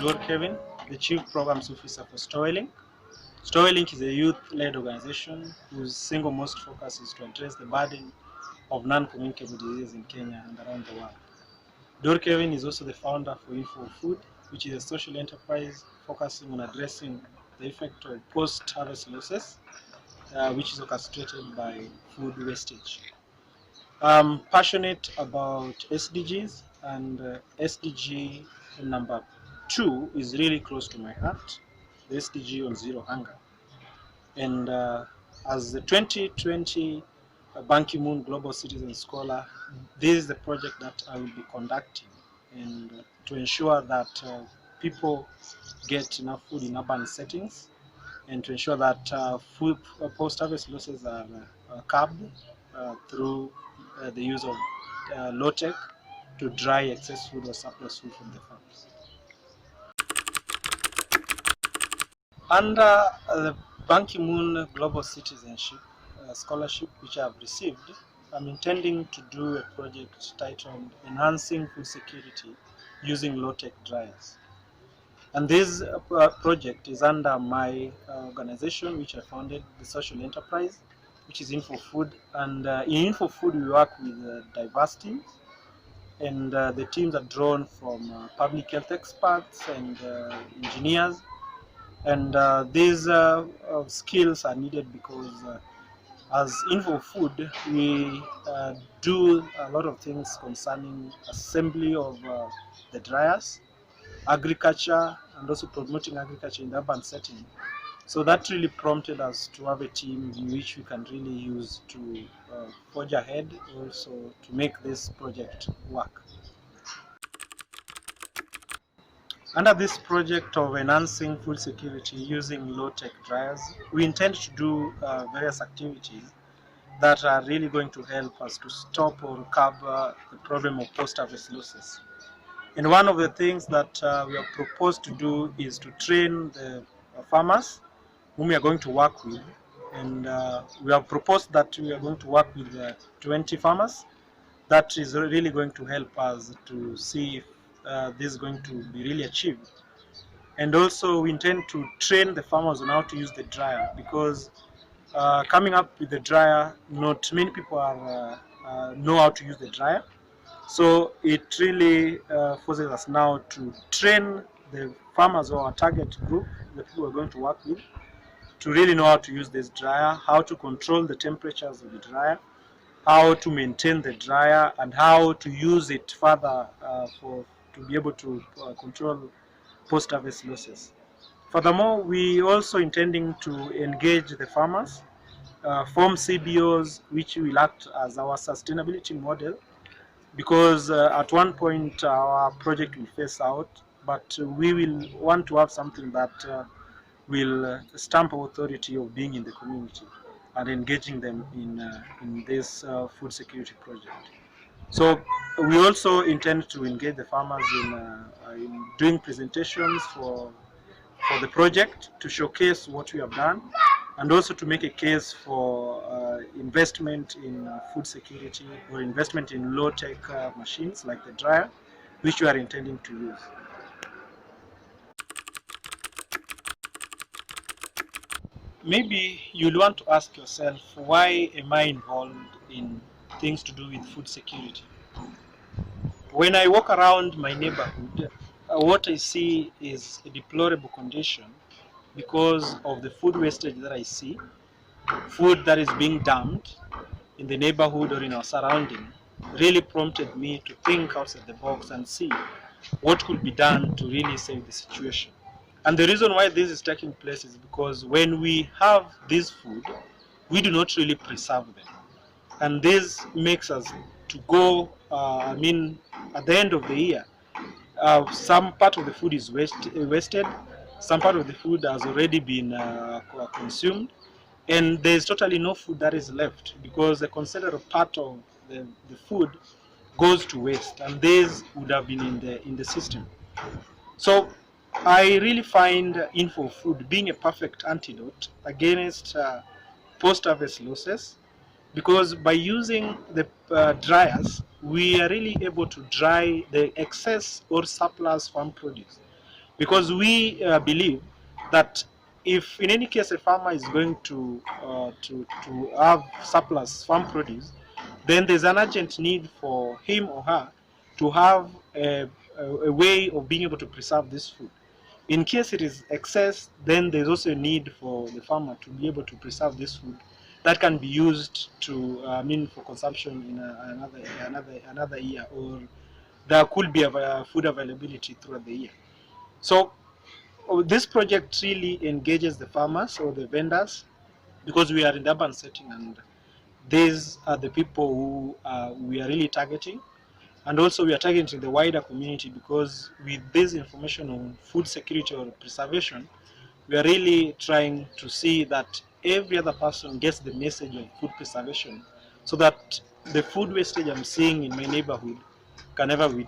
Oduor Kevin, the Chief Programs Officer for StoryLink. StoryLink is a youth-led organization whose single most focus is to address the burden of non-communicable diseases in Kenya and around the world. Oduor Kevin is also the founder for Info Food, which is a social enterprise focusing on addressing the effect of post-harvest losses, which is orchestrated by food wastage. I'm passionate about SDGs, and SDG number 2 is really close to my heart, the SDG on zero hunger. And as the 2020 Ban Ki-moon Global Citizen Scholar, this is the project that I will be conducting, and to ensure that people get enough food in urban settings, and to ensure that food post-harvest losses are curbed through the use of low-tech to dry excess food or surplus food from the farms. Under the Ban Ki-moon Global Citizenship Scholarship, which I have received, I'm intending to do a project titled Enhancing Food Security Using Low-Tech Dryers. And this project is under my organization, which I founded, the social enterprise, which is Info Food. And in Info Food, we work with diverse teams, and the teams are drawn from public health experts and engineers. And these skills are needed because as Info Food, we do a lot of things concerning assembly of the dryers, agriculture, and also promoting agriculture in the urban setting. So that really prompted us to have a team in which we can really use to forge ahead, also to make this project work. Under this project of enhancing food security using low-tech dryers, we intend to do various activities that are really going to help us to stop or recover the problem of post-harvest losses. And one of the things that we have proposed to do is to train the farmers whom we are going to work with. And we have proposed that we are going to work with 20 farmers. That is really going to help us to see if this is going to be really achieved. And also we intend to train the farmers on how to use the dryer, because coming up with the dryer, not many people know how to use the dryer. So it really forces us now to train the farmers or our target group, the people we're going to work with, to really know how to use this dryer, how to control the temperatures of the dryer, how to maintain the dryer, and how to use it further to be able to control post-harvest losses. Furthermore, we also intending to engage the farmers, form CBOs, which will act as our sustainability model, because at one point our project will phase out, but we will want to have something that will stamp authority of being in the community and engaging them in this food security project. So we also intend to engage the farmers in doing presentations for the project, to showcase what we have done, and also to make a case for investment in food security, or investment in low-tech machines like the dryer, which we are intending to use. Maybe you'll want to ask yourself, why am I involved in things to do with food security? When I walk around my neighborhood, what I see is a deplorable condition because of the food wastage that I see, food that is being dumped in the neighborhood or in our surrounding. Really prompted me to think outside the box and see what could be done to really save the situation. And the reason why this is taking place is because when we have this food, we do not really preserve them. And this makes us to go, at the end of the year, some part of the food is wasted, some part of the food has already been consumed, and there's totally no food that is left, because a considerable part of the food goes to waste, and this would have been in the system. So I really find Info Food being a perfect antidote against post-harvest losses, because by using the dryers, we are really able to dry the excess or surplus farm produce. because we believe that if in any case a farmer is going to have surplus farm produce, then there's an urgent need for him or her to have a way of being able to preserve this food. In case it is excess, then there's also a need for the farmer to be able to preserve this food that can be used to, for consumption in another year, or there could be a food availability throughout the year. So this project really engages the farmers or the vendors, because we are in the urban setting, and these are the people who we are really targeting. And also we are targeting the wider community, because with this information on food security or preservation, we are really trying to see that every other person gets the message of food preservation, so that the food wastage I'm seeing in my neighborhood can never be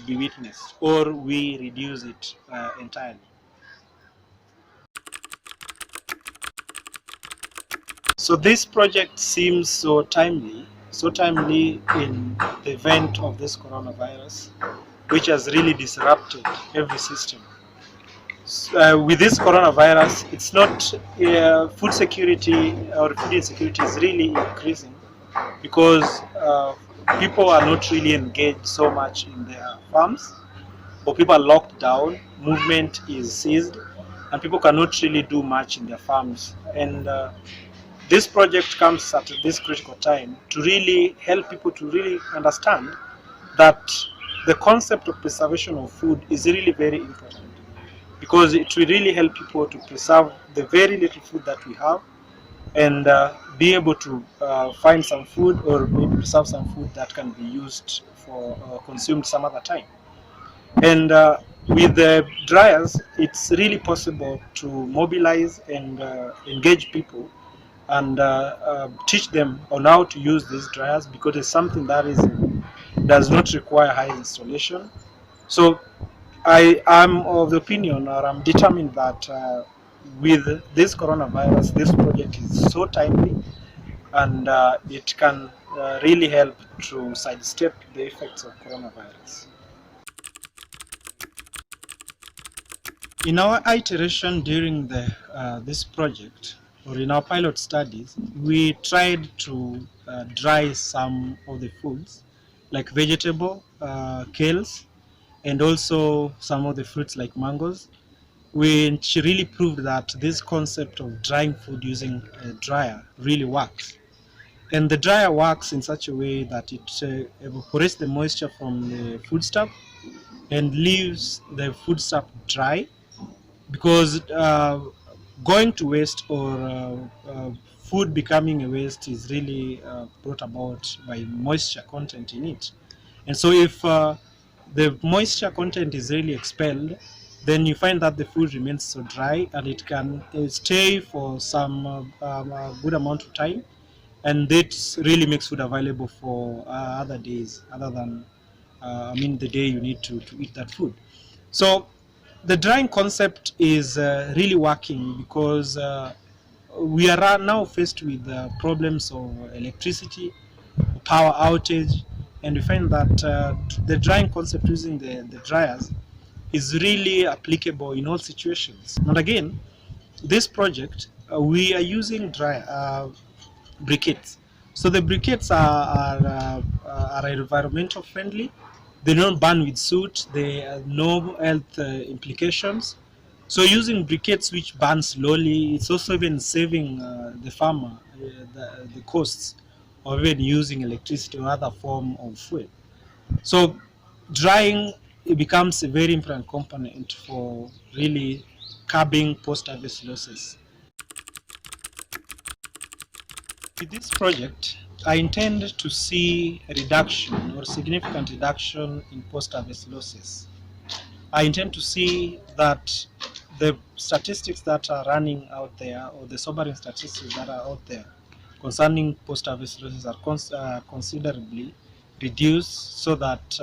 witnessed, or we reduce it entirely. So this project seems so timely in the event of this coronavirus, which has really disrupted every system. With this coronavirus, it's not food security or food insecurity is really increasing, because people are not really engaged so much in their farms, or people are locked down, movement is seized, and people cannot really do much in their farms. And this project comes at this critical time to really help people to really understand that the concept of preservation of food is really very important, because it will really help people to preserve the very little food that we have, and be able to find some food, or maybe preserve some food that can be used for consumed some other time. And with the dryers, it's really possible to mobilize and engage people, and teach them on how to use these dryers, because it's something that does not require high installation. So I am of the opinion, or I'm determined, that with this coronavirus, this project is so timely, and it can really help to sidestep the effects of coronavirus. In our iteration during this project, or in our pilot studies, we tried to dry some of the foods, like vegetable, kales, and also some of the fruits like mangoes, which really proved that this concept of drying food using a dryer really works. And the dryer works in such a way that it evaporates the moisture from the foodstuff and leaves the foodstuff dry, because going to waste, or food becoming a waste, is really brought about by moisture content in it. And so if the moisture content is really expelled, then you find that the food remains so dry, and it can stay for some good amount of time, and that really makes food available for other days, other than the day you need to eat that food. So the drying concept is really working, because we are now faced with problems of electricity, power outage, and we find that the drying concept using the dryers is really applicable in all situations. And again, this project, we are using briquettes. So the briquettes are environmental friendly. They don't burn with soot. They have no health implications. So using briquettes which burn slowly, it's also even saving the farmer the costs of even using electricity or other form of fuel. So drying, it becomes a very important component for really curbing post-harvest losses. With this project, I intend to see a reduction, or significant reduction, in post-harvest losses. I intend to see that the statistics that are running out there, or the sobering statistics that are out there concerning post-harvest losses, are considerably reduced, so that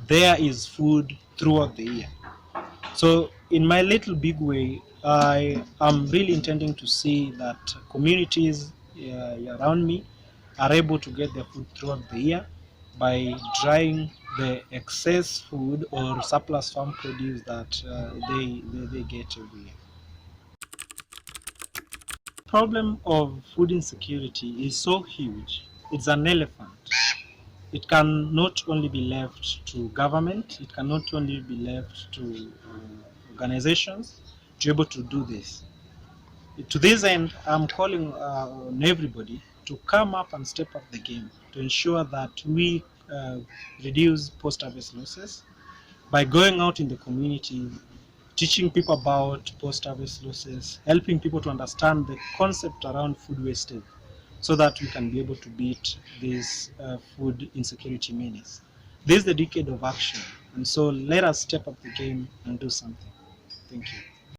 there is food throughout the year. So in my little big way, I am really intending to see that communities around me are able to get their food throughout the year by drying the excess food or surplus farm produce that they get every year. The problem of food insecurity is so huge. It's an elephant. It can not only be left to government, it cannot only be left to organizations to be able to do this. To this end, I'm calling on everybody to come up and step up the game to ensure that we reduce post-harvest losses by going out in the community, teaching people about post-harvest losses, helping people to understand the concept around food wastage so that we can be able to beat this food insecurity menace. This is the decade of action, and so let us step up the game and do something. Thank you.